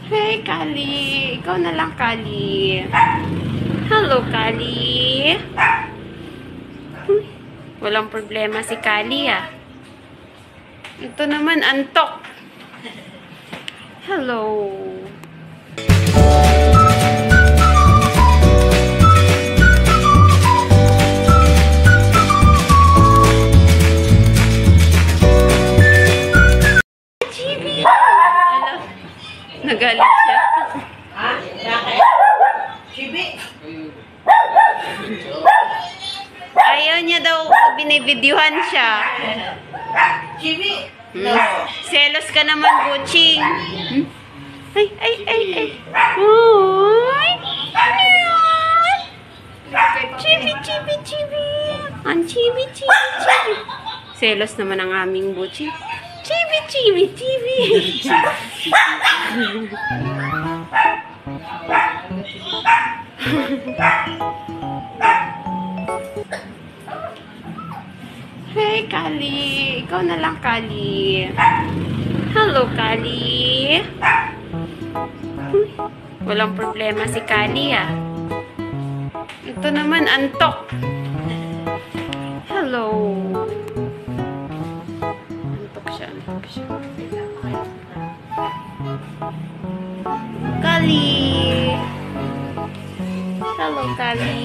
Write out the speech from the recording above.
Hey, Kali. Ikaw na lang, Kali. Hello, Kali. Walang problema si Kali, ah. Ito naman, antok. Hello. Nagalit siya. Ha? Bakit? Chibi? Ayaw niya daw binibidyuhan siya. Chibi? Selos ka naman, Buching. Ay, ay, ay, ay. Uy! Chibi, chibi, chibi. Ang chibi, chibi, chibi. Selos naman ang aming Buching. Chibi, chibi, chibi. Hey, Kali. Ikaw na lang, Kali. Hello, Kali. Walang problema si Kali, ah. Ito naman, antok. Hello. Antok siya, antok siya. Kali. Hello, Kali.